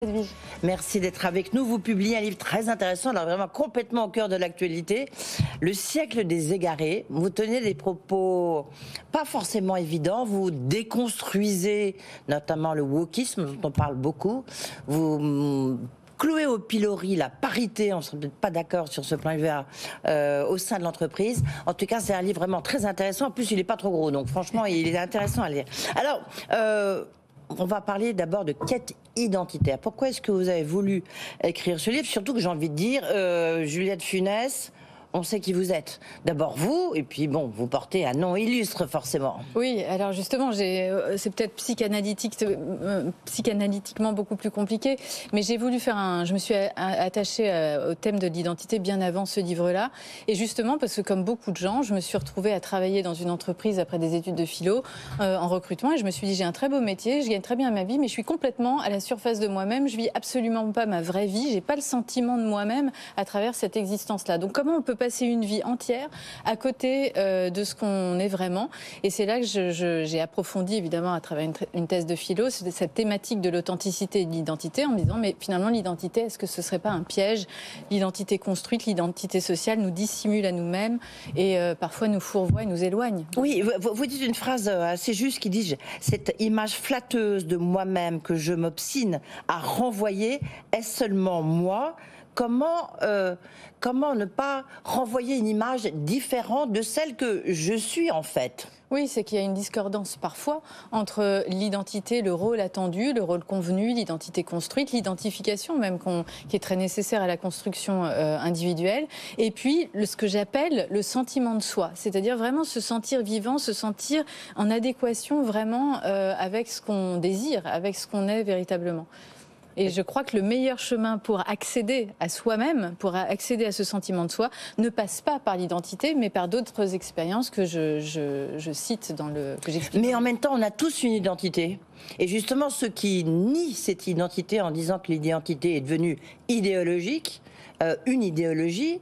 Edwige. Merci d'être avec nous. Vous publiez un livre très intéressant, alors vraiment complètement au cœur de l'actualité, Le siècle des égarés. Vous tenez des propos pas forcément évidents, vous déconstruisez notamment le wokisme dont on parle beaucoup, vous clouez au pilori la parité, on ne serait peut-être pas d'accord sur ce plan de vue au sein de l'entreprise. En tout cas, c'est un livre vraiment très intéressant. En plus, il n'est pas trop gros, donc franchement, il est intéressant à lire. Alors, on va parler d'abord de quête identitaire. Pourquoi est-ce que vous avez voulu écrire ce livre? Surtout que j'ai envie de dire, Juliette Funès, on sait qui vous êtes. D'abord vous, et puis bon, vous portez un nom illustre forcément. Oui, alors justement, c'est peut-être psychanalytiquement beaucoup plus compliqué, mais j'ai voulu faire je me suis attachée au thème de l'identité bien avant ce livre-là, et justement parce que comme beaucoup de gens, je me suis retrouvée à travailler dans une entreprise après des études de philo en recrutement, et je me suis dit j'ai un très beau métier, je gagne très bien ma vie, mais je suis complètement à la surface de moi-même, je vis absolument pas ma vraie vie, j'ai pas le sentiment de moi-même à travers cette existence-là. Donc comment on peut passer une vie entière à côté de ce qu'on est vraiment? Et c'est là que j'ai approfondi, évidemment, à travers une thèse de philo, cette thématique de l'authenticité et de l'identité, en me disant, mais finalement, l'identité, est-ce que ce ne serait pas un piège? L'identité construite, l'identité sociale nous dissimule à nous-mêmes et parfois nous fourvoie et nous éloigne. Oui, vous dites une phrase assez juste qui dit « Cette image flatteuse de moi-même que je m'obstine à renvoyer, est seulement moi ?» Comment ne pas renvoyer une image différente de celle que je suis en fait? Oui, c'est qu'il y a une discordance parfois entre l'identité, le rôle attendu, le rôle convenu, l'identité construite, l'identification même qui est très nécessaire à la construction individuelle, et puis ce que j'appelle le sentiment de soi, c'est-à-dire vraiment se sentir vivant, se sentir en adéquation vraiment avec ce qu'on désire, avec ce qu'on est véritablement. Et je crois que le meilleur chemin pour accéder à soi-même, pour accéder à ce sentiment de soi, ne passe pas par l'identité, mais par d'autres expériences que je cite que j'explique. Mais en même temps, on a tous une identité. Et justement, ceux qui nient cette identité en disant que l'identité est devenue idéologique, une idéologie,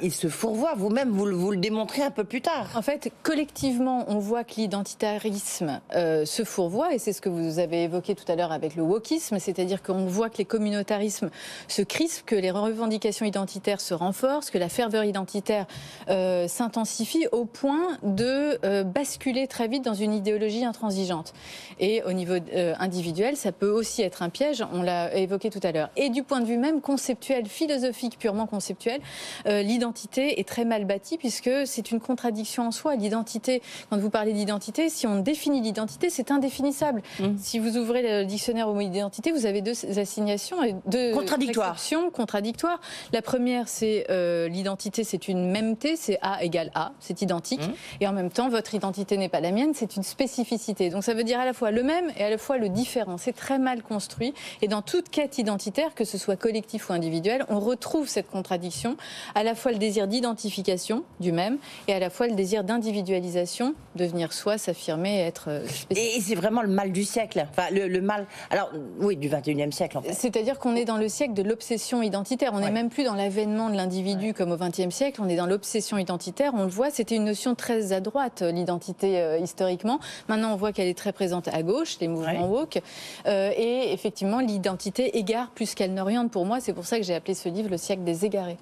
ils se fourvoient. Vous-même, vous le démontrez un peu plus tard. En fait, collectivement, on voit que l'identitarisme se fourvoie, et c'est ce que vous avez évoqué tout à l'heure avec le wokisme, c'est-à-dire qu'on voit que les communautarismes se crispent, que les revendications identitaires se renforcent, que la ferveur identitaire s'intensifie au point de basculer très vite dans une idéologie intransigeante. Et au niveau individuel, ça peut aussi être un piège, on l'a évoqué tout à l'heure. Et du point de vue même conceptuel, philosophique, purement conceptuel, l'identité est très mal bâtie puisque c'est une contradiction en soi. L'identité, quand vous parlez d'identité, si on définit l'identité, c'est indéfinissable. Si vous ouvrez le dictionnaire au mot identité, vous avez deux assignations et deux exceptions contradictoires. La première, c'est l'identité, c'est une mêmeté, c'est A égale A, c'est identique. Et en même temps, votre identité n'est pas la mienne, c'est une spécificité. Donc ça veut dire à la fois le même et à la fois le différent. C'est très mal construit. Et dans toute quête identitaire, que ce soit collectif ou individuel, on retrouve cette contradiction, à la fois le désir d'identification du même et à la fois le désir d'individualisation, devenir soi, s'affirmer, être spécifique. Et c'est vraiment le mal du siècle, enfin le mal, alors oui, du 21e siècle en fait. C'est-à-dire qu'on est dans le siècle de l'obsession identitaire, on n'est même plus dans l'avènement de l'individu comme au 20e siècle, on est dans l'obsession identitaire, on le voit, c'était une notion très à droite, l'identité historiquement, maintenant on voit qu'elle est très présente à gauche, les mouvements woke, et effectivement l'identité égare plus qu'elle n'oriente pour moi, c'est pour ça que j'ai appelé ce livre Le siècle des égarés.